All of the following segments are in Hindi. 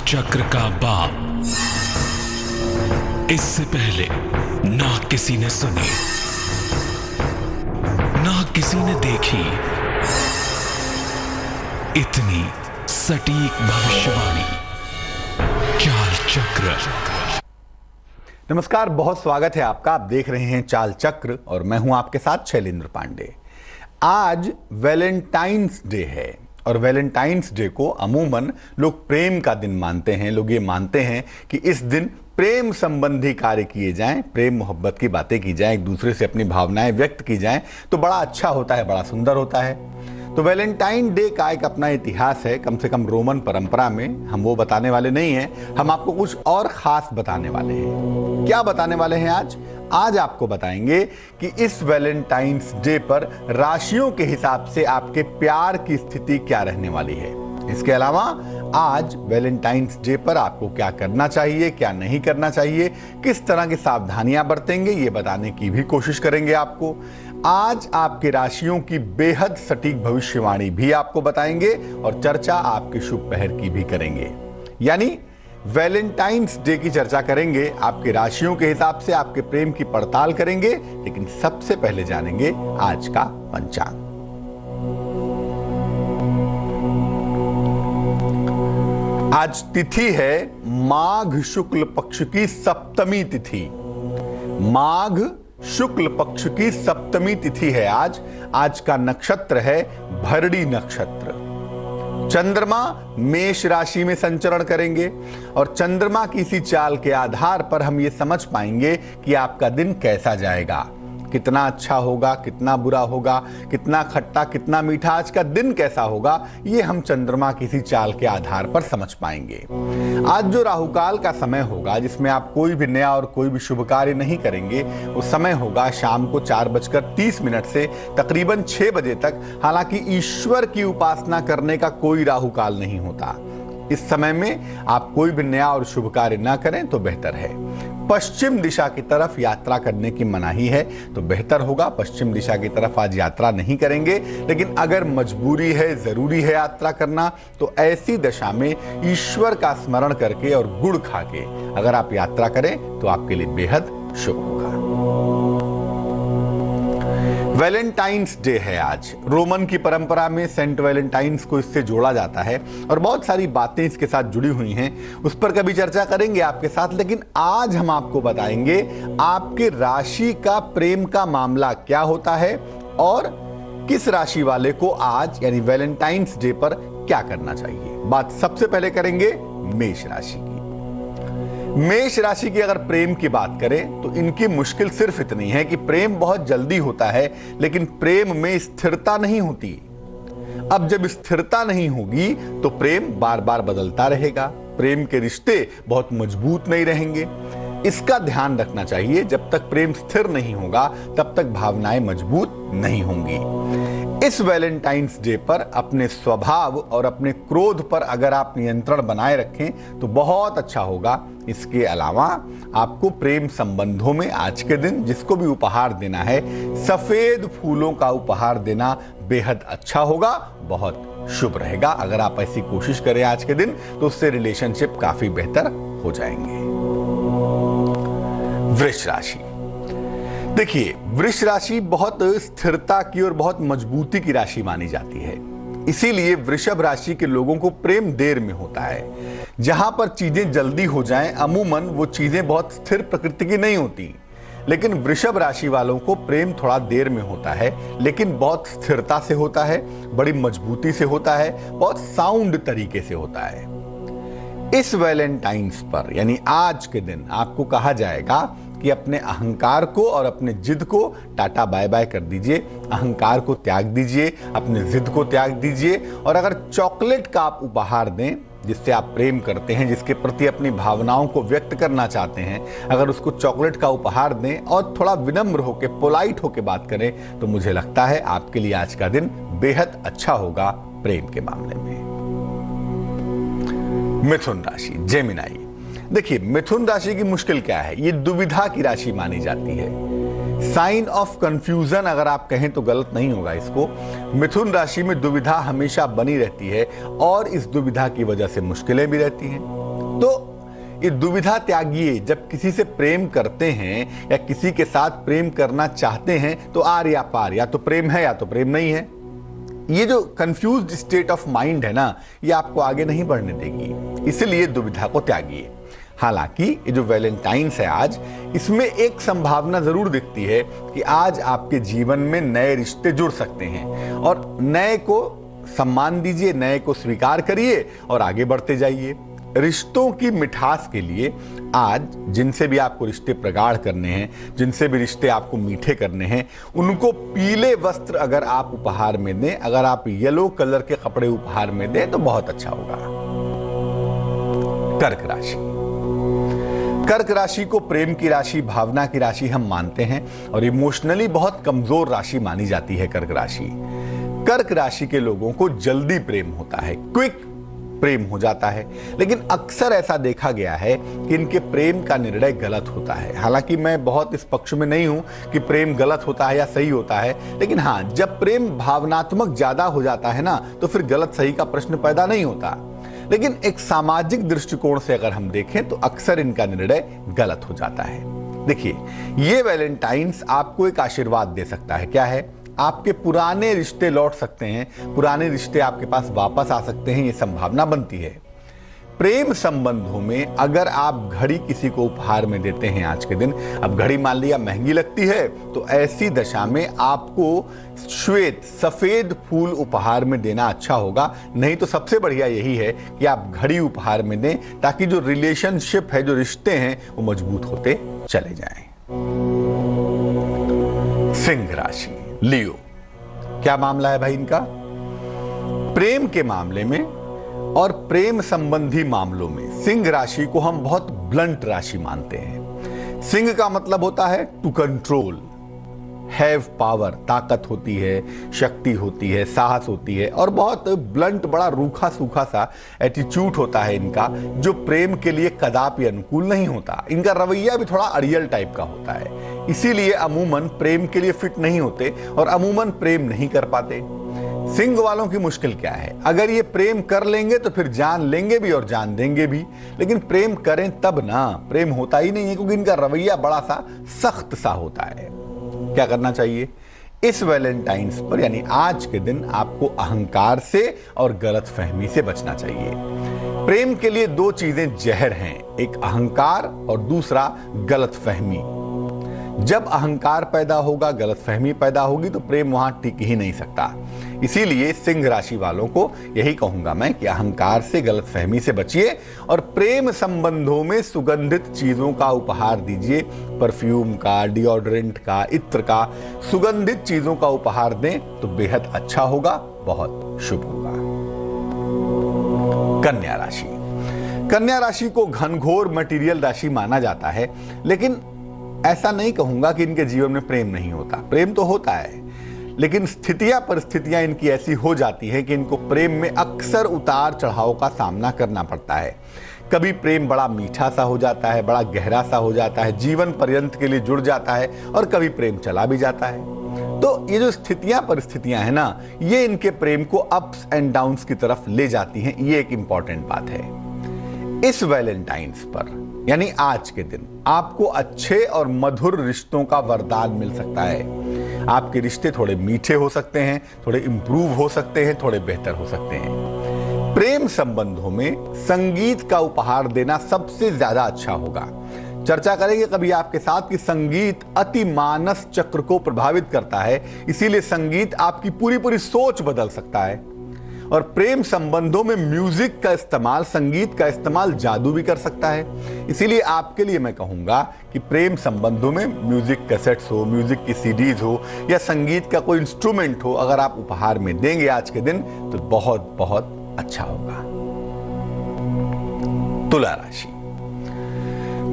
चक्र का बाप। इससे पहले ना किसी ने सुनी, ना किसी ने देखी इतनी सटीक भविष्यवाणी। चाल चक्र। नमस्कार, बहुत स्वागत है आपका। आप देख रहे हैं चाल चक्र और मैं हूं आपके साथ शैलेंद्र पांडे। आज वैलेंटाइंस डे है और वैलेंटाइंस डे को अमूमन लोग प्रेम का दिन मानते हैं। लोग ये मानते हैं कि इस दिन प्रेम संबंधी कार्य किए जाएं, प्रेम मोहब्बत की बातें की जाएं, एक दूसरे से अपनी भावनाएं व्यक्त की जाएं तो बड़ा अच्छा होता है, बड़ा सुंदर होता है। तो वैलेंटाइन डे का एक अपना इतिहास है। कम से कम रोमन परंपरा में हम वो बताने वाले नहीं हैं, हम आपको कुछ और खास बताने वाले हैं। क्या बताने वाले हैं आज आपको बताएंगे कि इस वैलेंटाइंस डे पर राशियों के हिसाब से आपके प्यार की स्थिति क्या रहने वाली है। इसके अलावा आज वैलेंटाइंस डे पर आपको क्या करना चाहिए, क्या नहीं करना चाहिए, किस तरह की सावधानियां बरतेंगे, ये बताने की भी कोशिश करेंगे आपको। आज आपके राशियों की बेहद सटीक भविष्यवाणी भी आपको बताएंगे और चर्चा आपके शुभ पहर की भी करेंगे। यानी वैलेंटाइंस डे की चर्चा करेंगे, आपके राशियों के हिसाब से आपके प्रेम की पड़ताल करेंगे, लेकिन सबसे पहले जानेंगे आज का पंचांग। आज तिथि है माघ शुक्ल पक्ष की सप्तमी तिथि। माघ शुक्ल पक्ष की सप्तमी तिथि है आज का नक्षत्र है भरणी नक्षत्र। चंद्रमा मेष राशि में संचरण करेंगे और चंद्रमा की इसी चाल के आधार पर हम ये समझ पाएंगे कि आपका दिन कैसा जाएगा, कितना अच्छा होगा, कितना बुरा होगा, कितना खट्टा, कितना मीठा, आज का दिन कैसा होगा, ये हम चंद्रमा की इसी चाल के आधार पर समझ पाएंगे। आज जो राहुकाल का समय होगा, जिसमें आप कोई भी नया और कोई भी शुभ कार्य नहीं करेंगे, वो समय होगा शाम को 4:30 से तकरीबन 6 बजे तक। हालांकि ईश्वर की उपासना करने का कोई राहुकाल नहीं होता। इस समय में आप कोई भी नया और शुभ कार्य ना करें तो बेहतर है। पश्चिम दिशा की तरफ यात्रा करने की मनाही है तो बेहतर होगा पश्चिम दिशा की तरफ आज यात्रा नहीं करेंगे। लेकिन अगर मजबूरी है, जरूरी है यात्रा करना, तो ऐसी दशा में ईश्वर का स्मरण करके और गुड़ खा के अगर आप यात्रा करें तो आपके लिए बेहद शुभ होगा। वैलेंटाइंस डे है आज। रोमन की परंपरा में सेंट वैलेंटाइंस को इससे जोड़ा जाता है और बहुत सारी बातें इसके साथ जुड़ी हुई हैं, उस पर कभी चर्चा करेंगे आपके साथ। लेकिन आज हम आपको बताएंगे आपके राशि का प्रेम का मामला क्या होता है और किस राशि वाले को आज यानी वैलेंटाइंस डे पर क्या करना चाहिए। बात सबसे पहले करेंगे मेष राशि की। मेष राशि की अगर प्रेम की बात करें तो इनकी मुश्किल सिर्फ इतनी है कि प्रेम बहुत जल्दी होता है, लेकिन प्रेम में स्थिरता नहीं होती। अब जब स्थिरता नहीं होगी तो प्रेम बार बार बदलता रहेगा, प्रेम के रिश्ते बहुत मजबूत नहीं रहेंगे। इसका ध्यान रखना चाहिए। जब तक प्रेम स्थिर नहीं होगा तब तक भावनाएं मजबूत नहीं होंगी। इस वैलेंटाइंस डे पर अपने स्वभाव और अपने क्रोध पर अगर आप नियंत्रण बनाए रखें तो बहुत अच्छा होगा। इसके अलावा आपको प्रेम संबंधों में आज के दिन जिसको भी उपहार देना है, सफेद फूलों का उपहार देना बेहद अच्छा होगा, बहुत शुभ रहेगा। अगर आप ऐसी कोशिश करें आज के दिन तो उससे रिलेशनशिप काफी बेहतर हो जाएंगे। वृष राशि। देखिए, वृष राशि बहुत स्थिरता की और बहुत मजबूती की राशि मानी जाती है। इसीलिए वृषभ राशि के लोगों को प्रेम देर में होता है। जहां पर चीजें जल्दी हो जाएं, अमूमन वो चीजें बहुत स्थिर प्रकृति की नहीं होती। लेकिन वृषभ राशि वालों को प्रेम थोड़ा देर में होता है, लेकिन बहुत स्थिरता से होता है, बड़ी मजबूती से होता है, बहुत साउंड तरीके से होता है। इस वैलेंटाइंस पर यानी आज के दिन आपको कहा जाएगा कि अपने अहंकार को और अपने जिद को टाटा बाय बाय कर दीजिए। अहंकार को त्याग दीजिए, अपने जिद को त्याग दीजिए और अगर चॉकलेट का आप उपहार दें जिससे आप प्रेम करते हैं, जिसके प्रति अपनी भावनाओं को व्यक्त करना चाहते हैं, अगर उसको चॉकलेट का उपहार दें और थोड़ा विनम्र होकर, पोलाइट होकर बात करें तो मुझे लगता है आपके लिए आज का दिन बेहद अच्छा होगा प्रेम के मामले में। मिथुन राशि, जेमिनाई। देखिए, मिथुन राशि की मुश्किल क्या है, ये दुविधा की राशि मानी जाती है। साइन ऑफ कंफ्यूजन अगर आप कहें तो गलत नहीं होगा इसको। मिथुन राशि में दुविधा हमेशा बनी रहती है और इस दुविधा की वजह से मुश्किलें भी रहती हैं। तो ये दुविधा त्यागिए। जब किसी से प्रेम करते हैं या किसी के साथ प्रेम करना चाहते हैं तो आर या पार, या तो प्रेम है या तो प्रेम नहीं है। ये जो कंफ्यूज्ड स्टेट ऑफ माइंड है ना, ये आपको आगे नहीं बढ़ने देगी, इसलिए दुविधा को त्यागिए। हालांकि ये जो वैलेंटाइंस है आज, इसमें एक संभावना जरूर दिखती है कि आज आपके जीवन में नए रिश्ते जुड़ सकते हैं, और नए को सम्मान दीजिए, नए को स्वीकार करिए और आगे बढ़ते जाइए। रिश्तों की मिठास के लिए आज जिनसे भी आपको रिश्ते प्रगाढ़ करने हैं, जिनसे भी रिश्ते आपको मीठे करने हैं, उनको पीले वस्त्र अगर आप उपहार में दें, अगर आप येलो कलर के कपड़े उपहार में दें तो बहुत अच्छा होगा। कर्क राशि। कर्क राशि को प्रेम की राशि, भावना की राशि हम मानते हैं और इमोशनली बहुत कमजोर राशि मानी जाती है कर्क राशि। कर्क राशि के लोगों को जल्दी प्रेम होता है, क्विक प्रेम हो जाता है, लेकिन अक्सर ऐसा देखा गया है कि इनके प्रेम का निर्णय गलत होता है। हालांकि मैं बहुत इस पक्ष में नहीं हूं कि प्रेम गलत होता है या सही होता है, लेकिन हाँ, जब प्रेम भावनात्मक ज्यादा हो जाता है ना, तो फिर गलत सही का प्रश्न पैदा नहीं होता। लेकिन एक सामाजिक दृष्टिकोण से अगर हम देखें तो अक्सर इनका निर्णय गलत हो जाता है। देखिए, ये वैलेंटाइंस आपको एक आशीर्वाद दे सकता है। क्या है? आपके पुराने रिश्ते लौट सकते हैं, पुराने रिश्ते आपके पास वापस आ सकते हैं, ये संभावना बनती है। प्रेम संबंधों में अगर आप घड़ी किसी को उपहार में देते हैं आज के दिन, अब घड़ी मान लिया महंगी लगती है, तो ऐसी दशा में आपको श्वेत सफेद फूल उपहार में देना अच्छा होगा। नहीं तो सबसे बढ़िया यही है कि आप घड़ी उपहार में दें, ताकि जो रिलेशनशिप है, जो रिश्ते हैं, वो मजबूत होते चले जाएं। सिंह राशि, लियो। क्या मामला है भाई इनका? प्रेम के मामले में और प्रेम संबंधी मामलों में सिंह राशि को हम बहुत ब्लंट राशि मानते हैं। सिंह का मतलब होता है टू कंट्रोल, हैव पावर, ताकत होती है, शक्ति होती है, साहस होती है, और बहुत ब्लंट, बड़ा रूखा सूखा सा एटीट्यूड होता है इनका, जो प्रेम के लिए कदापि अनुकूल नहीं होता। इनका रवैया भी थोड़ा अड़ियल टाइप का होता है, इसीलिए अमूमन प्रेम के लिए फिट नहीं होते और अमूमन प्रेम नहीं कर पाते। सिंह वालों की मुश्किल क्या है? अगर ये प्रेम कर लेंगे तो फिर जान लेंगे भी और जान देंगे भी, लेकिन प्रेम करें तब ना। प्रेम होता ही नहीं है, क्योंकि इनका रवैया बड़ा सा सख्त सा होता है। क्या करना चाहिए? इस वैलेंटाइंस पर यानी आज के दिन आपको अहंकार से और गलतफहमी से बचना चाहिए। प्रेम के लिए दो चीजें जहर हैं, एक अहंकार और दूसरा गलतफहमी। जब अहंकार पैदा होगा, गलतफहमी पैदा होगी, तो प्रेम वहां टिक ही नहीं सकता। इसीलिए सिंह राशि वालों को यही कहूंगा मैं कि अहंकार से, गलतफहमी से बचिए और प्रेम संबंधों में सुगंधित चीजों का उपहार दीजिए। परफ्यूम का, डिओड्रेंट का, इत्र का, सुगंधित चीजों का उपहार दें तो बेहद अच्छा होगा, बहुत शुभ होगा। कन्या राशि। कन्या राशि को घनघोर मटेरियल राशि माना जाता है, लेकिन ऐसा नहीं कहूंगा कि इनके जीवन में प्रेम नहीं होता। प्रेम तो होता है, लेकिन स्थितियां, परिस्थितियां इनकी ऐसी हो जाती हैं कि इनको प्रेम में अक्सर उतार चढ़ाव का सामना करना पड़ता है। कभी प्रेम बड़ा मीठा सा हो जाता है, बड़ा गहरा सा हो जाता है, जीवन पर्यंत के लिए जुड़ जाता है, और कभी प्रेम चला भी जाता है। तो ये जो स्थितियां, परिस्थितियां है ना, ये इनके प्रेम को अप्स एंड डाउन्स की तरफ ले जाती हैं। ये एक इंपॉर्टेंट बात है। इस वैलेंटाइंस पर यानी आज के दिन आपको अच्छे और मधुर रिश्तों का वरदान मिल सकता है। आपके रिश्ते थोड़े मीठे हो सकते हैं, थोड़े इंप्रूव हो सकते हैं, थोड़े बेहतर हो सकते हैं। प्रेम संबंधों में संगीत का उपहार देना सबसे ज्यादा अच्छा होगा। चर्चा करेंगे कभी आपके साथ कि संगीत अति मानस चक्र को प्रभावित करता है, इसीलिए संगीत आपकी पूरी पूरी सोच बदल सकता है। और प्रेम संबंधों में म्यूजिक का इस्तेमाल, संगीत का इस्तेमाल जादू भी कर सकता है। इसीलिए आपके लिए मैं कहूंगा कि प्रेम संबंधों में म्यूजिक कैसेट्स हो, म्यूजिक की सीडीज हो, या संगीत का कोई इंस्ट्रूमेंट हो, अगर आप उपहार में देंगे आज के दिन तो बहुत बहुत अच्छा होगा। तुला राशि।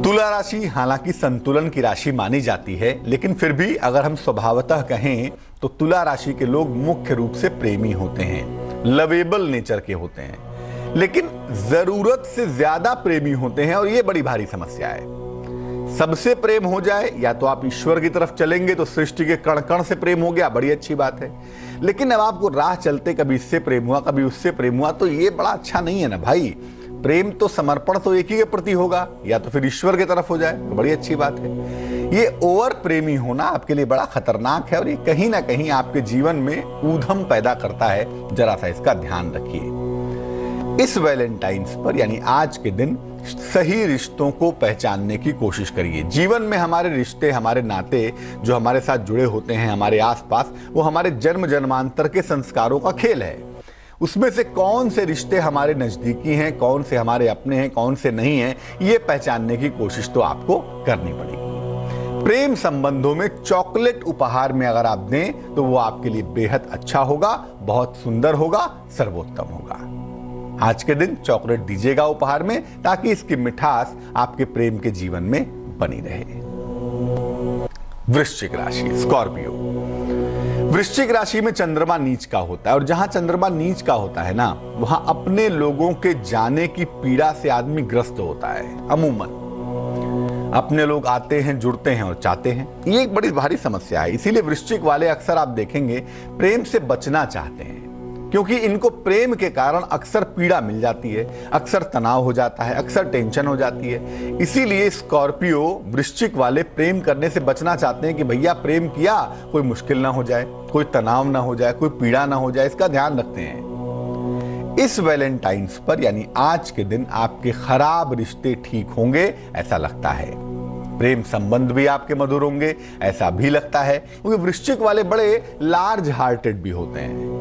तुला राशि हालांकि संतुलन की राशि मानी जाती है, लेकिन फिर भी अगर हम स्वभावतः कहें तो तुला राशि के लोग मुख्य रूप से प्रेमी होते हैं, लवेबल नेचर के होते हैं, लेकिन जरूरत से ज्यादा प्रेमी होते हैं, और यह बड़ी भारी समस्या है। सबसे प्रेम हो जाए, या तो आप ईश्वर की तरफ चलेंगे तो सृष्टि के कण कण से प्रेम हो गया, बड़ी अच्छी बात है। लेकिन अब आपको राह चलते कभी इससे प्रेम हुआ, कभी उससे प्रेम हुआ, तो ये बड़ा अच्छा नहीं है ना भाई। प्रेम तो समर्पण तो एक ही के प्रति होगा, या तो फिर ईश्वर की तरफ हो जाए तो बड़ी अच्छी बात है। ये ओवर प्रेमी होना आपके लिए बड़ा खतरनाक है और ये कहीं ना कहीं आपके जीवन में ऊधम पैदा करता है। जरा सा इसका ध्यान रखिए। इस वैलेंटाइंस पर यानी आज के दिन सही रिश्तों को पहचानने की कोशिश करिए। जीवन में हमारे रिश्ते, हमारे नाते जो हमारे साथ जुड़े होते हैं हमारे आसपास, वो हमारे जन्म जन्मांतर के संस्कारों का खेल है। उसमें से कौन से रिश्ते हमारे नजदीकी हैं, कौन से हमारे अपने हैं, कौन से नहीं हैं, ये पहचानने की कोशिश तो आपको करनी पड़ेगी। प्रेम संबंधों में चॉकलेट उपहार में अगर आप दें तो वो आपके लिए बेहद अच्छा होगा, बहुत सुंदर होगा, सर्वोत्तम होगा। आज के दिन चॉकलेट दीजिएगा उपहार में, ताकि इसकी मिठास आपके प्रेम के जीवन में बनी रहे। वृश्चिक राशि, स्कॉर्पियो। वृश्चिक राशि में चंद्रमा नीच का होता है और जहां चंद्रमा नीच का होता है ना, वहां अपने लोगों के जाने की पीड़ा से आदमी ग्रस्त होता है। अमूमन अपने लोग आते हैं, जुड़ते हैं और चाहते हैं। ये एक बड़ी भारी समस्या है। इसीलिए वृश्चिक वाले अक्सर आप देखेंगे प्रेम से बचना चाहते हैं, क्योंकि इनको प्रेम के कारण अक्सर पीड़ा मिल जाती है, अक्सर तनाव हो जाता है, अक्सर टेंशन हो जाती है। इसीलिए स्कॉर्पियो वृश्चिक वाले प्रेम करने से बचना चाहते हैं कि भैया प्रेम किया, कोई मुश्किल ना हो जाए, कोई तनाव ना हो जाए, कोई पीड़ा ना हो जाए, इसका ध्यान रखते हैं। इस वैलेंटाइंस पर यानी आज के दिन आपके खराब रिश्ते ठीक होंगे ऐसा लगता है। प्रेम संबंध भी आपके मधुर होंगे ऐसा भी लगता है, क्योंकि वृश्चिक वाले बड़े लार्ज हार्टेड भी होते हैं।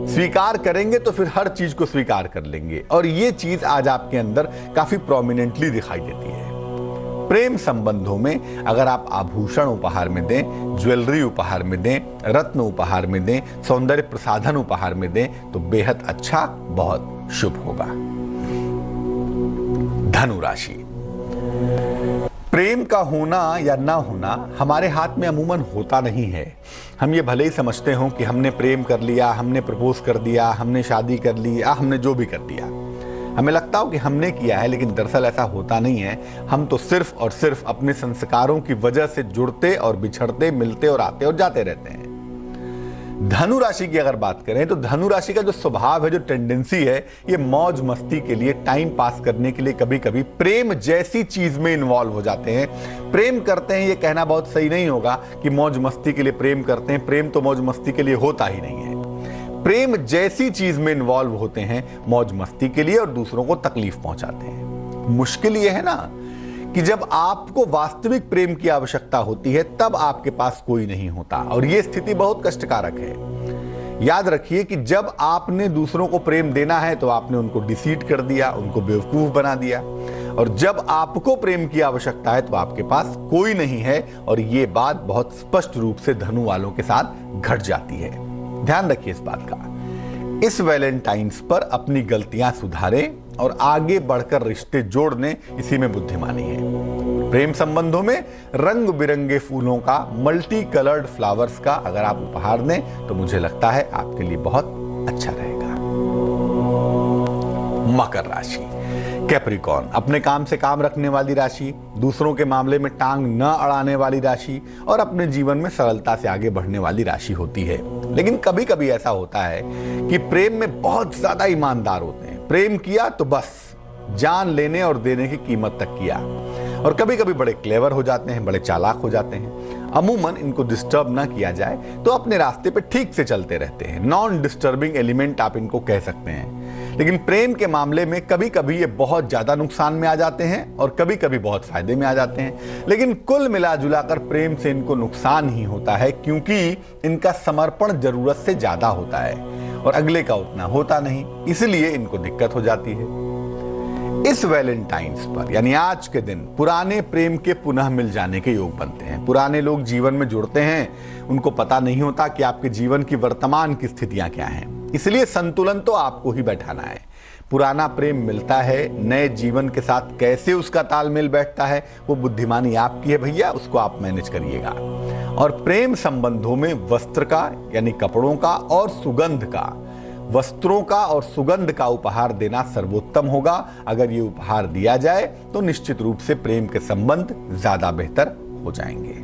स्वीकार करेंगे तो फिर हर चीज को स्वीकार कर लेंगे और ये चीज आज आपके अंदर काफी प्रोमिनेंटली दिखाई देती है। प्रेम संबंधों में अगर आप आभूषण उपहार में दें, ज्वेलरी उपहार में दें, रत्न उपहार में दें, सौंदर्य प्रसाधन उपहार में दें तो बेहद अच्छा, बहुत शुभ होगा। धनु राशि। प्रेम का होना या ना होना हमारे हाथ में अमूमन होता नहीं है। हम ये भले ही समझते हो कि हमने प्रेम कर लिया, हमने प्रपोज कर दिया, हमने शादी कर ली या हमने जो भी कर दिया, हमें लगता हो कि हमने किया है, लेकिन दरअसल ऐसा होता नहीं है। हम तो सिर्फ और सिर्फ अपने संस्कारों की वजह से जुड़ते और बिछड़ते, मिलते और आते और जाते रहते हैं। धनु राशि की अगर बात करें तो धनु राशि का जो स्वभाव है, जो टेंडेंसी है, ये मौज मस्ती के लिए, टाइम पास करने के लिए कभी कभी प्रेम जैसी चीज में इन्वॉल्व हो जाते हैं। प्रेम करते हैं, ये कहना बहुत सही नहीं होगा कि मौज मस्ती के लिए प्रेम करते हैं। प्रेम तो मौज मस्ती के लिए होता ही नहीं है। प्रेम जैसी चीज में इन्वॉल्व होते हैं मौज मस्ती के लिए और दूसरों को तकलीफ पहुंचाते हैं। मुश्किल ये है ना कि जब आपको वास्तविक प्रेम की आवश्यकता होती है तब आपके पास कोई नहीं होता, और यह स्थिति बहुत कष्टकारक है। याद रखिए कि जब आपने दूसरों को प्रेम देना है तो आपने उनको डिसीट कर दिया, उनको बेवकूफ बना दिया, और जब आपको प्रेम की आवश्यकता है तो आपके पास कोई नहीं है, और यह बात बहुत स्पष्ट रूप से धनु वालों के साथ घट जाती है। ध्यान रखिए इस बात का। इस वैलेंटाइंस पर अपनी गलतियां सुधारें और आगे बढ़कर रिश्ते जोड़ने, इसी में बुद्धिमानी है। प्रेम संबंधों में रंग बिरंगे फूलों का, मल्टी कलर्ड फ्लावर्स का अगर आप उपहार दें तो मुझे लगता है आपके लिए बहुत अच्छा रहेगा। मकर राशि, कैप्रिकॉर्न, अपने काम से काम रखने वाली राशि, दूसरों के मामले में टांग न अड़ाने वाली राशि और अपने जीवन में सरलता से आगे बढ़ने वाली राशि होती है। लेकिन कभी कभी ऐसा होता है कि प्रेम में बहुत ज्यादा ईमानदार होते हैं। प्रेम किया तो बस जान लेने और देने की कीमत तक किया, और कभी कभी बड़े क्लेवर हो जाते हैं, बड़े चालाक हो जाते हैं। अमूमन इनको डिस्टर्ब ना किया जाए तो अपने रास्ते पे ठीक से चलते रहते हैं। नॉन डिस्टर्बिंग एलिमेंट आप इनको कह सकते हैं। लेकिन प्रेम के मामले में कभी कभी ये बहुत ज्यादा नुकसान में आ जाते हैं और कभी कभी बहुत फायदे में आ जाते हैं। लेकिन कुल मिला जुला कर प्रेम से इनको नुकसान ही होता है, क्योंकि इनका समर्पण जरूरत से ज्यादा होता है और अगले का उतना होता नहीं, इसलिए इनको दिक्कत हो जाती है। इस वैलेंटाइंस पर यानी आज के दिन पुराने प्रेम के पुनः मिल जाने के योग बनते हैं। पुराने लोग जीवन में जुड़ते हैं, उनको पता नहीं होता कि आपके जीवन की वर्तमान की स्थितियां क्या हैं, इसलिए संतुलन तो आपको ही बैठाना है। पुराना प्रेम मिलता है, नए जीवन के साथ कैसे उसका तालमेल बैठता है वो बुद्धिमानी आपकी है भैया, उसको आप मैनेज करिएगा। और प्रेम संबंधों में वस्त्र का यानी कपड़ों का और सुगंध का, वस्त्रों का और सुगंध का उपहार देना सर्वोत्तम होगा। अगर ये उपहार दिया जाए तो निश्चित रूप से प्रेम के संबंध ज्यादा बेहतर हो जाएंगे।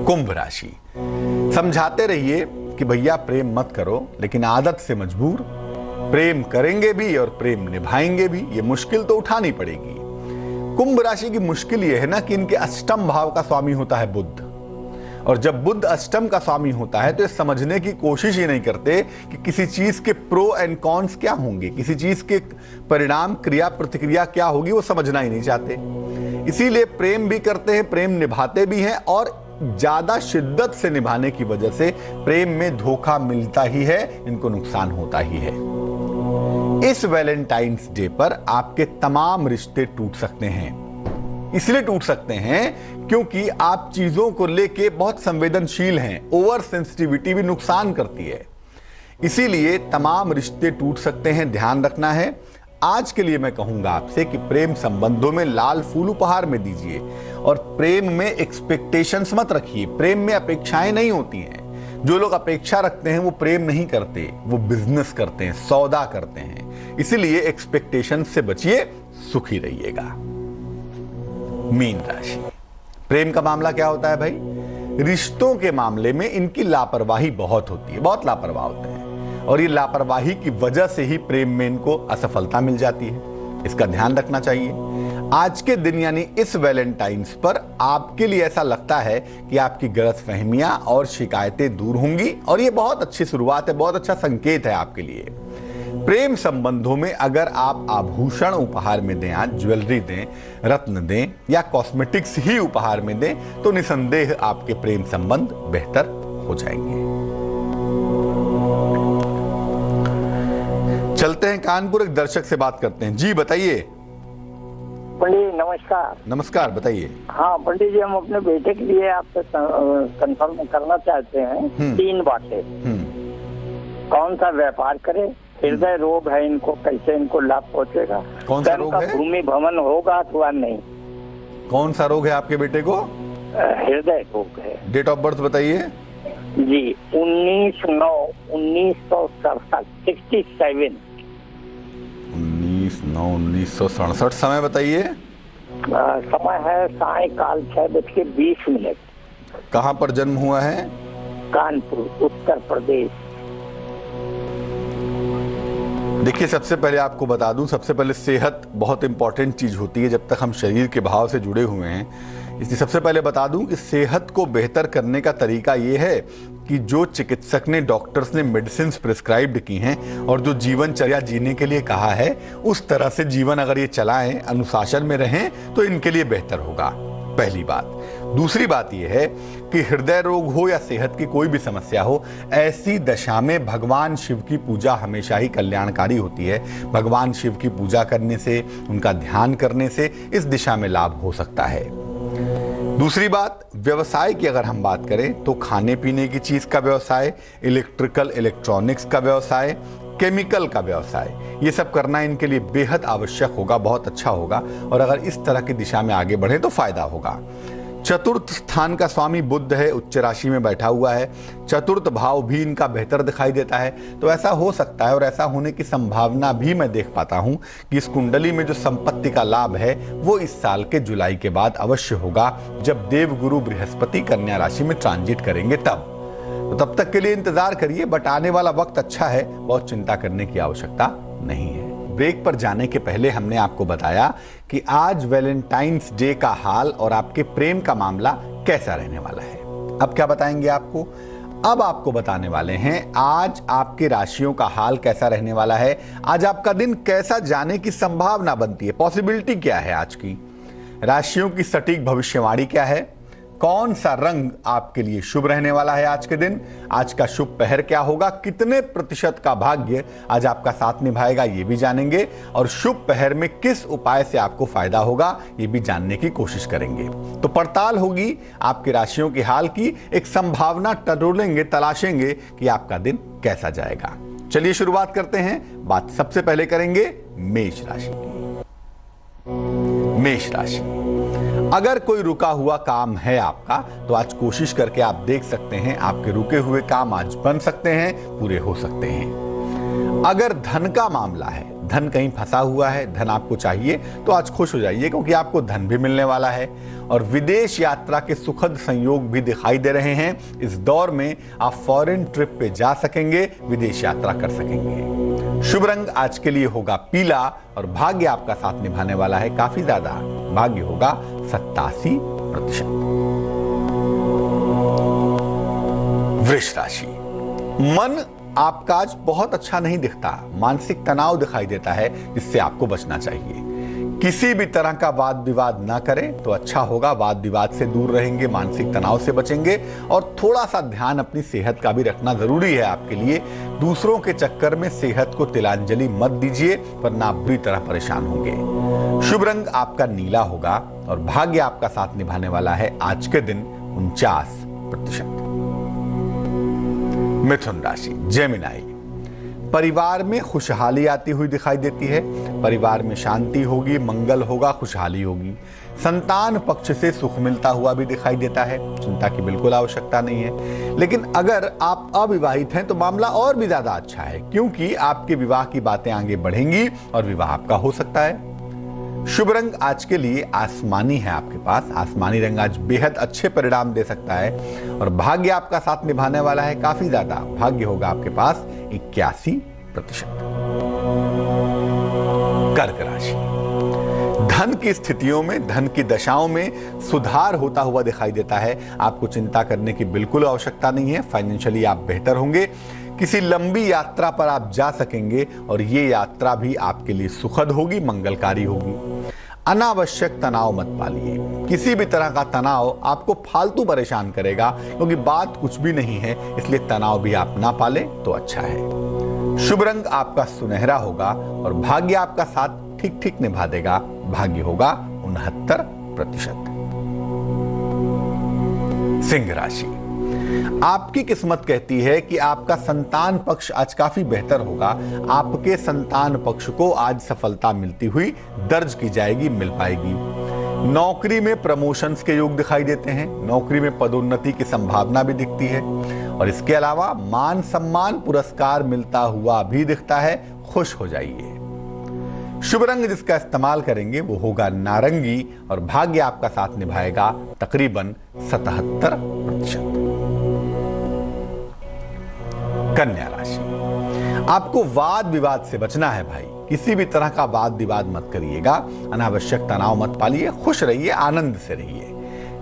कुंभ राशि, समझाते रहिए कि भैया प्रेम मत करो, लेकिन आदत से मजबूर प्रेम करेंगे भी और प्रेम निभाएंगे भी। ये मुश्किल तो उठानी पड़ेगी। कुंभ राशि की मुश्किल यह है ना कि इनके अष्टम भाव का स्वामी होता है बुध, और जब बुध अष्टम का स्वामी होता है तो ये समझने की कोशिश ही नहीं करते कि किसी चीज के प्रो एंड कॉन्स क्या होंगे, किसी चीज के परिणाम क्रिया प्रतिक्रिया क्या होगी, वो समझना ही नहीं चाहते। इसीलिए प्रेम भी करते हैं, प्रेम निभाते भी हैं, और ज्यादा शिद्दत से निभाने की वजह से प्रेम में धोखा मिलता ही है, इनको नुकसान होता ही है। इस वैलेंटाइंस डे पर आपके तमाम रिश्ते टूट सकते हैं। इसलिए टूट सकते हैं क्योंकि आप चीजों को लेके बहुत संवेदनशील हैं। ओवर सेंसिटिविटी भी नुकसान करती है, इसीलिए तमाम रिश्ते टूट सकते हैं, ध्यान रखना है। आज के लिए मैं कहूंगा आपसे कि प्रेम संबंधों में लाल फूल उपहार में दीजिए, और प्रेम में एक्सपेक्टेशंस मत रखिए। प्रेम में अपेक्षाएं नहीं होती हैं। जो लोग अपेक्षा रखते हैं वो प्रेम नहीं करते, वो बिजनेस करते हैं, सौदा करते हैं। इसीलिए एक्सपेक्टेशन से बचिए, सुखी रहिएगा। मीन राशि, प्रेम का मामला क्या होता है भाई? रिश्तों के मामले में इनकी लापरवाही बहुत होती है, बहुत लापरवाह होते हैं, और ये लापरवाही की वजह से ही प्रेम में इनको असफलता मिल जाती है। इसका ध्यान रखना चाहिए। आज के दिन यानी इस वैलेंटाइंस पर आपके लिए ऐसा लगता है कि आपकी गलतफहमियां और शिकायतें दूर होंगी, और ये बहुत अच्छी शुरुआत है, बहुत अच्छा संकेत है आपके लिए। प्रेम संबंधों में अगर आप आभूषण उपहार में दें, आज ज्वेलरी दें, रत्न दें, या कॉस्मेटिक्स ही उपहार में दें, तो निसंदेह आपके प्रेम संबंध बेहतर हो जाएंगे। चलते हैं कानपुर, एक दर्शक से बात करते हैं। जी बताइए। पंडित नमस्कार। नमस्कार, बताइए। हाँ पंडित जी, हम अपने बेटे के लिए आपसे कंफर्म करना चाहते हैं 3 बातें। कौन सा व्यापार करें, हृदय रोग है इनको, कैसे इनको लाभ पहुंचेगा, कौन सा रोग है? भूमि भवन होगा अथवा नहीं। कौन सा रोग है आपके बेटे को? हृदय रोग है। डेट ऑफ बर्थ बताइए। जी 19/9/1967। 19/9/1967। समय बताइए। समय है सायकाल 6:20। कहाँ पर जन्म हुआ है? कानपुर, उत्तर प्रदेश। देखिए, सबसे पहले आपको बता दूं, सबसे पहले सेहत बहुत इंपॉर्टेंट चीज होती है जब तक हम शरीर के भाव से जुड़े हुए हैं। इसलिए सबसे पहले बता दूं कि सेहत को बेहतर करने का तरीका ये है कि जो चिकित्सक ने, डॉक्टर्स ने मेडिसिन प्रिस्क्राइब्ड की हैं और जो जीवनचर्या जीने के लिए कहा है, उस तरह से जीवन अगर ये चलाएं, अनुशासन में रहें, तो इनके लिए बेहतर होगा। पहली बात। दूसरी बात यह है कि हृदय रोग हो या सेहत की कोई भी समस्या हो, ऐसी दशा में भगवान शिव की पूजा हमेशा ही कल्याणकारी होती है। भगवान शिव की पूजा करने से, उनका ध्यान करने से इस दिशा में लाभ हो सकता है। दूसरी बात, व्यवसाय की अगर हम बात करें तो खाने पीने की चीज का व्यवसाय, इलेक्ट्रिकल इलेक्ट्रॉनिक्स का व्यवसाय, केमिकल का व्यवसाय, ये सब करना इनके लिए बेहद आवश्यक होगा, बहुत अच्छा होगा, और अगर इस तरह की दिशा में आगे बढ़े तो फायदा होगा। चतुर्थ स्थान का स्वामी बुध है, उच्च राशि में बैठा हुआ है। चतुर्थ भाव भी इनका बेहतर दिखाई देता है, तो ऐसा हो सकता है, और ऐसा होने की संभावना भी मैं देख पाता हूं कि इस कुंडली में जो संपत्ति का लाभ है वो इस साल के जुलाई के बाद अवश्य होगा, जब देवगुरु बृहस्पति कन्या राशि में ट्रांजिट करेंगे तब। तो तब तक के लिए इंतजार करिए, बट आने वाला वक्त अच्छा है, बहुत चिंता करने की आवश्यकता नहीं है। ब्रेक पर जाने के पहले हमने आपको बताया कि आज वैलेंटाइंस डे का हाल और आपके प्रेम का मामला कैसा रहने वाला है। अब क्या बताएंगे आपको? अब आपको बताने वाले हैं आज आपके राशियों का हाल कैसा रहने वाला है, आज आपका दिन कैसा जाने की संभावना बनती है, पॉसिबिलिटी क्या है आज की, राशियों की सटीक भविष्यवाणी क्या है, कौन सा रंग आपके लिए शुभ रहने वाला है आज के दिन, आज का शुभ पहर क्या होगा, कितने प्रतिशत का भाग्य आज आपका साथ निभाएगा, ये भी जानेंगे, और शुभ पहर में किस उपाय से आपको फायदा होगा ये भी जानने की कोशिश करेंगे। तो पड़ताल होगी आपके राशियों के हाल की, एक संभावना टटोलेंगे, तलाशेंगे कि आपका दिन कैसा जाएगा। चलिए शुरुआत करते हैं। बात सबसे पहले करेंगे मेष राशि की। मेष राशि, अगर कोई रुका हुआ काम है आपका, तो आज कोशिश करके आप देख सकते हैं आपके रुके हुए काम आज बन सकते हैं, पूरे हो सकते हैं। अगर धन का मामला है, धन कहीं फंसा हुआ है, धन आपको चाहिए, तो आज खुश हो जाइए क्योंकि आपको धन भी मिलने वाला है। और विदेश यात्रा के सुखद संयोग भी दिखाई दे रहे हैं। इस दौर में आप फॉरेन ट्रिप पे जा सकेंगे, विदेश यात्रा कर सकेंगे। शुभ रंग आज के लिए होगा पीला और भाग्य आपका साथ निभाने वाला है काफी ज्यादा। भाग्य होगा 87%। वृष राशि, मन आपका आज बहुत अच्छा नहीं दिखता, मानसिक तनाव दिखाई देता है जिससे आपको बचना चाहिए। किसी भी तरह का वाद विवाद ना करें तो अच्छा होगा। वाद विवाद से दूर रहेंगे, मानसिक तनाव से बचेंगे और थोड़ा सा ध्यान अपनी सेहत का भी रखना जरूरी है आपके लिए। दूसरों के चक्कर में सेहत को तिलांजलि मत दीजिए वरना आप बुरी तरह परेशान होंगे। शुभ रंग आपका नीला होगा और भाग्य आपका साथ निभाने वाला है आज के दिन 49%। मिथुन राशि, जेमिनाई, परिवार में खुशहाली आती हुई दिखाई देती है। परिवार में शांति होगी, मंगल होगा, खुशहाली होगी। संतान पक्ष से सुख मिलता हुआ भी दिखाई देता है, चिंता की बिल्कुल आवश्यकता नहीं है। लेकिन अगर आप अविवाहित हैं तो मामला और भी ज्यादा अच्छा है क्योंकि आपके विवाह की बातें आगे बढ़ेंगी और विवाह आपका हो सकता है। शुभ रंग आज के लिए आसमानी है आपके पास। आसमानी रंग आज बेहद अच्छे परिणाम दे सकता है और भाग्य आपका साथ निभाने वाला है काफी ज्यादा। भाग्य होगा आपके पास 81%। कर्क राशि, धन की स्थितियों में, धन की दशाओं में सुधार होता हुआ दिखाई देता है। आपको चिंता करने की बिल्कुल आवश्यकता नहीं है। फाइनेंशियली आप बेहतर होंगे। किसी लंबी यात्रा पर आप जा सकेंगे और ये यात्रा भी आपके लिए सुखद होगी, मंगलकारी होगी। अनावश्यक तनाव मत पालिए। किसी भी तरह का तनाव आपको फालतू परेशान करेगा क्योंकि बात कुछ भी नहीं है, इसलिए तनाव भी आप ना पाले तो अच्छा है। शुभ रंग आपका सुनहरा होगा और भाग्य आपका साथ ठीक ठीक निभा देगा। भाग्य होगा 69%। सिंह राशि, आपकी किस्मत कहती है कि आपका संतान पक्ष आज काफी बेहतर होगा। आपके संतान पक्ष को आज सफलता मिलती हुई दर्ज की जाएगी, मिल पाएगी। नौकरी में प्रमोशंस के योग दिखाई देते हैं। नौकरी में पदोन्नति की संभावना भी दिखती है और इसके अलावा मान सम्मान पुरस्कार मिलता हुआ भी दिखता है। खुश हो जाइए। शुभ रंग जिसका इस्तेमाल करेंगे वो होगा नारंगी और भाग्य आपका साथ निभाएगा तकरीबन 77%। कन्या राशि, आपको वाद विवाद से बचना है भाई। किसी भी तरह का वाद विवाद मत करिएगा। अनावश्यक तनाव मत पालिए। खुश रहिए, आनंद से रहिए।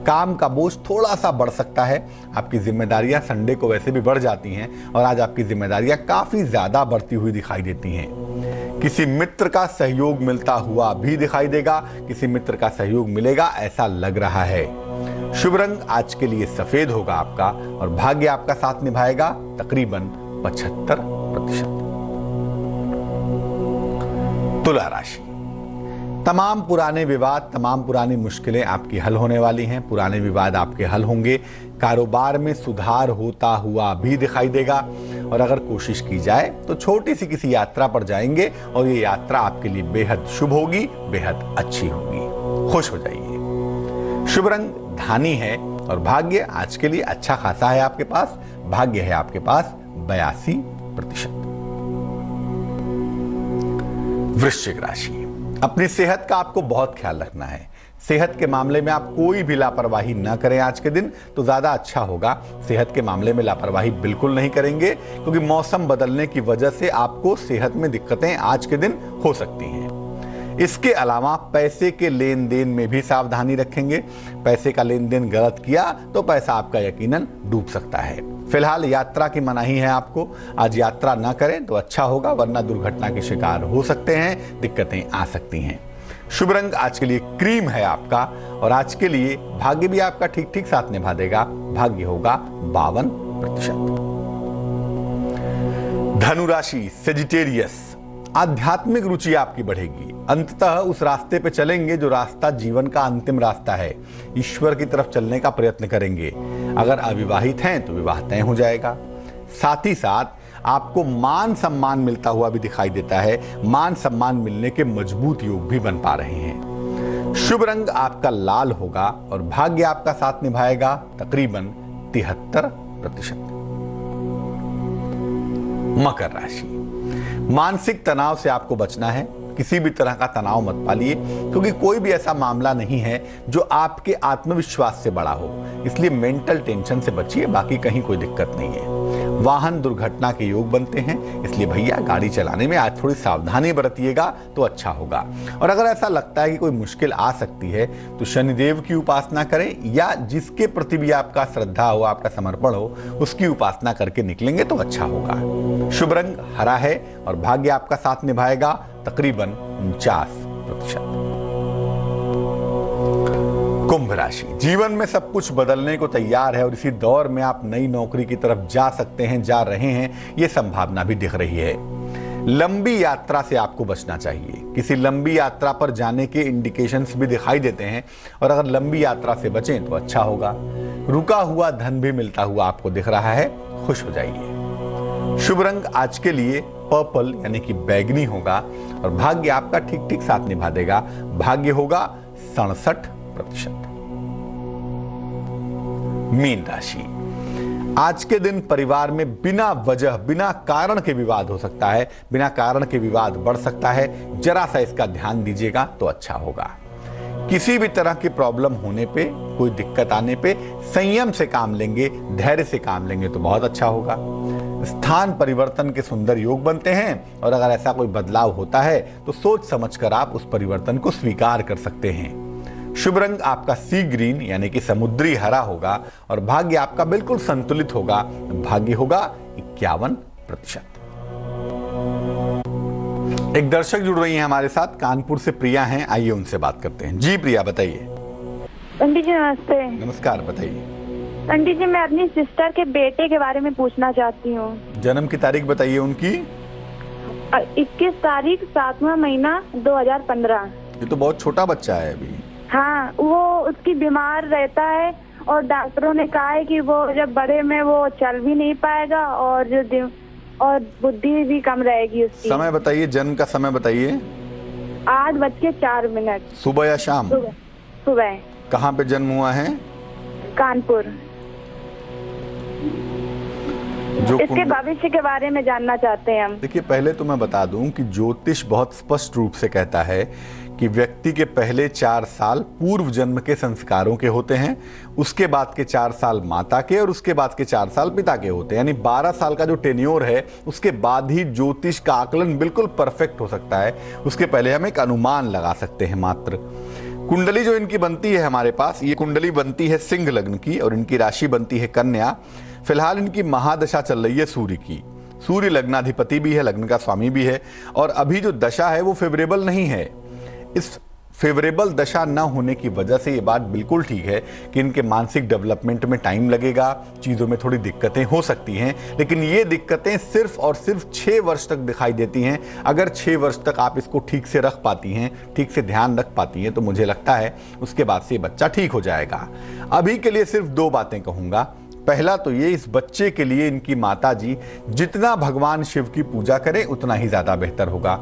काम का बोझ थोड़ा सा बढ़ सकता है। आपकी जिम्मेदारियां संडे को वैसे भी बढ़ जाती हैं और आज आपकी जिम्मेदारियां काफी ज्यादा बढ़ती हुई दिखाई देती हैं। किसी मित्र का सहयोग मिलता हुआ भी दिखाई देगा। किसी मित्र का सहयोग मिलेगा ऐसा लग रहा है। शुभ रंग आज के लिए सफेद होगा आपका और भाग्य आपका साथ निभाएगा तकरीबन 75%। तुला राशि, तमाम पुराने विवाद, तमाम पुरानी मुश्किलें आपकी हल होने वाली हैं। पुराने विवाद आपके हल होंगे। कारोबार में सुधार होता हुआ भी दिखाई देगा और अगर कोशिश की जाए तो छोटी सी किसी यात्रा पर जाएंगे और ये यात्रा आपके लिए बेहद शुभ होगी, बेहद अच्छी होगी। खुश हो जाइए। शुभ रंग धानी है और भाग्य आज के लिए अच्छा खासा है आपके पास। भाग्य है आपके पास 82%। वृश्चिक राशि, अपनी सेहत का आपको बहुत ख्याल रखना है। सेहत के मामले में आप कोई भी लापरवाही ना करें आज के दिन तो ज्यादा अच्छा होगा। सेहत के मामले में लापरवाही बिल्कुल नहीं करेंगे क्योंकि मौसम बदलने की वजह से आपको सेहत में दिक्कतें आज के दिन हो सकती हैं। इसके अलावा पैसे के लेन देन में भी सावधानी रखेंगे। पैसे का लेन देन गलत किया तो पैसा आपका यकीनन डूब सकता है। फिलहाल यात्रा की मनाही है आपको। आज यात्रा ना करें तो अच्छा होगा वरना दुर्घटना के शिकार हो सकते हैं, दिक्कतें आ सकती हैं। शुभ रंग आज के लिए क्रीम है आपका और आज के लिए भाग्य भी आपका ठीक ठीक साथ निभा देगा। भाग्य होगा 52%। धनु राशि, सेजिटेरियस, आध्यात्मिक रुचि आपकी बढ़ेगी। अंततः उस रास्ते पे चलेंगे जो रास्ता जीवन का अंतिम रास्ता है। ईश्वर की तरफ चलने का प्रयत्न करेंगे। अगर अविवाहित हैं तो विवाह तय हो जाएगा। साथ ही साथ आपको मान सम्मान मिलता हुआ भी दिखाई देता है। मान सम्मान मिलने के मजबूत योग भी बन पा रहे हैं। शुभ रंग आपका लाल होगा और भाग्य आपका साथ निभाएगा तकरीबन 73%। मकर राशि, मानसिक तनाव से आपको बचना है, किसी भी तरह का तनाव मत पालिए, क्योंकि कोई भी ऐसा मामला नहीं है जो आपके आत्मविश्वास से बड़ा हो, इसलिए मेंटल टेंशन से बचिए, बाकी कहीं कोई दिक्कत नहीं है। वाहन दुर्घटना के योग बनते हैं, इसलिए भैया गाड़ी चलाने में आज थोड़ी सावधानी बरतिएगा तो अच्छा होगा। और अगर ऐसा लगता है कि कोई मुश्किल आ सकती है तो शनिदेव की उपासना करें, या जिसके प्रति भी आपका श्रद्धा हो, आपका समर्पण हो, उसकी उपासना करके निकलेंगे तो अच्छा होगा। शुभ रंग हरा है और भाग्य आपका साथ निभाएगा तकरीबन 49%। कुंभ राशि, जीवन में सब कुछ बदलने को तैयार है और इसी दौर में आप नई नौकरी की तरफ जा सकते हैं, जा रहे हैं, ये संभावना भी दिख रही है। लंबी यात्रा से आपको बचना चाहिए, किसी लंबी यात्रा पर जाने के इंडिकेशंस भी दिखाई देते हैं, और अगर लंबी यात्रा से बचें तो अच्छा होगा। रुका हुआ धन भी मिलता हुआ आपको दिख रहा है, खुश हो जाइए। शुभ रंग आज के लिए पर्पल यानी कि बैगनी होगा और भाग्य आपका ठीक ठीक साथ निभा देगा। भाग्य होगा 67%। मीन राशि, आज के दिन परिवार में बिना वजह, बिना कारण के विवाद हो सकता है, बिना कारण के विवाद बढ़ सकता है, जरा सा इसका ध्यान दीजिएगा तो अच्छा होगा। किसी भी तरह की प्रॉब्लम होने पे, कोई दिक्कत आने पे संयम से काम लेंगे, धैर्य से काम लेंगे तो बहुत अच्छा होगा। स्थान परिवर्तन के सुंदर योग बनते हैं और अगर ऐसा कोई बदलाव होता है तो सोच समझकर आप उस परिवर्तन को स्वीकार कर सकते हैं। शुभ रंग आपका सी ग्रीन यानी कि समुद्री हरा होगा और भाग्य आपका बिल्कुल संतुलित होगा। भाग्य होगा 51%। एक दर्शक जुड़ रही हैं हमारे साथ, कानपुर से प्रिया हैं, आइए उनसे बात करते हैं। जी प्रिया बताइए। पंडित जी नमस्ते। नमस्कार, बताइए। पंडित जी मैं अपनी सिस्टर के बेटे के बारे में पूछना चाहती हूँ। जन्म की तारीख बताइए उनकी। 21 तारीख 7वां महीना 2015। ये तो बहुत छोटा बच्चा है अभी। हाँ, वो उसकी बीमार रहता है और डॉक्टरों ने कहा है कि वो जब बड़े में वो चल भी नहीं पाएगा और बुद्धि भी कम रहेगी उसकी। समय बताइए, जन्म का समय बताइए। 8:04। सुबह या शाम? सुबह। कहाँ पे जन्म हुआ है? कानपुर। इसके भविष्य के बारे में जानना चाहते हैं हम। देखिए, पहले तो मैं बता दूं कि ज्योतिष बहुत स्पष्ट रूप से कहता है कि व्यक्ति के पहले 4 साल पूर्व जन्म के संस्कारों के होते हैं, उसके बाद के 4 साल माता के और उसके बाद के 4 साल पिता के होते हैं। यानी 12 साल का जो टेन्योर है उसके बाद ही ज्योतिष का आकलन बिल्कुल परफेक्ट हो सकता है। उसके पहले हम एक अनुमान लगा सकते हैं मात्र। कुंडली जो इनकी बनती है हमारे पास, ये कुंडली बनती है सिंह लग्न की और इनकी राशि बनती है कन्या। फिलहाल इनकी महादशा चल रही है सूर्य की। सूर्य लग्नाधिपति भी है, लग्न का स्वामी भी है, और अभी जो दशा है वो फेवरेबल नहीं है। इस फेवरेबल दशा न होने की वजह से ये बात बिल्कुल ठीक है कि इनके मानसिक डेवलपमेंट में टाइम लगेगा, चीज़ों में थोड़ी दिक्कतें हो सकती हैं, लेकिन ये दिक्कतें सिर्फ और सिर्फ 6 वर्ष तक दिखाई देती हैं। अगर 6 वर्ष तक आप इसको ठीक से रख पाती हैं, ठीक से ध्यान रख पाती हैं, तो मुझे लगता है उसके बाद से ये बच्चा ठीक हो जाएगा। अभी के लिए सिर्फ 2 बातें कहूँगा। पहला तो ये, इस बच्चे के लिए इनकी माता जी जितना भगवान शिव की पूजा करें उतना ही ज़्यादा बेहतर होगा।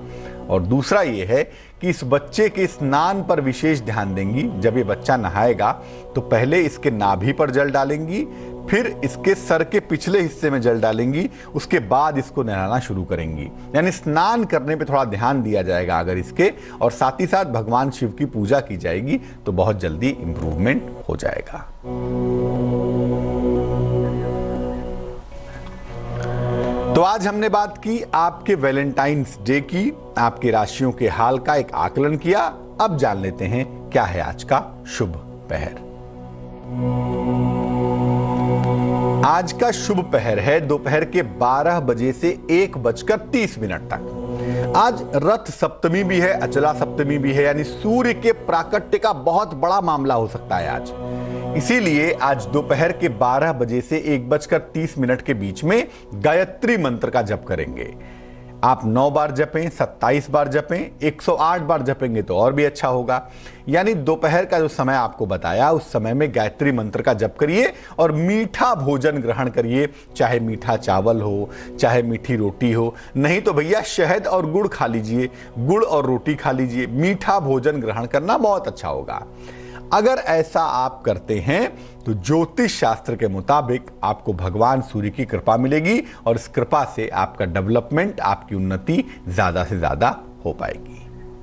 और दूसरा ये है कि इस बच्चे के स्नान पर विशेष ध्यान देंगी। जब ये बच्चा नहाएगा तो पहले इसके नाभि पर जल डालेंगी, फिर इसके सर के पिछले हिस्से में जल डालेंगी, उसके बाद इसको नहलाना शुरू करेंगी। यानी स्नान करने पे थोड़ा ध्यान दिया जाएगा अगर इसके, और साथ ही साथ भगवान शिव की पूजा की जाएगी तो बहुत जल्दी इंप्रूवमेंट हो जाएगा। तो आज हमने बात की आपके वैलेंटाइंस डे की, आपकी राशियों के हाल का एक आकलन किया। अब जान लेते हैं क्या है आज का शुभ पहर। आज का शुभ पहर है दोपहर के 12 बजे से 1:30 तक। आज रथ सप्तमी भी है, अचला सप्तमी भी है, यानी सूर्य के प्राकट्य का बहुत बड़ा मामला हो सकता है आज। इसीलिए आज दोपहर के 12 बजे से 1:30 के बीच में गायत्री मंत्र का जप करेंगे। आप 9 बार जपें, 27 बार जपें, 108 बार जपेंगे तो और भी अच्छा होगा। यानी दोपहर का जो समय आपको बताया उस समय में गायत्री मंत्र का जप करिए और मीठा भोजन ग्रहण करिए, चाहे मीठा चावल हो, चाहे मीठी रोटी हो, नहीं तो भैया शहद और गुड़ खा लीजिए, गुड़ और रोटी खा लीजिए। मीठा भोजन ग्रहण करना बहुत अच्छा होगा। अगर ऐसा आप करते हैं तो ज्योतिष शास्त्र के मुताबिक आपको भगवान सूर्य की कृपा मिलेगी और इस कृपा से आपका डेवलपमेंट, आपकी उन्नति ज्यादा से ज्यादा हो पाएगी।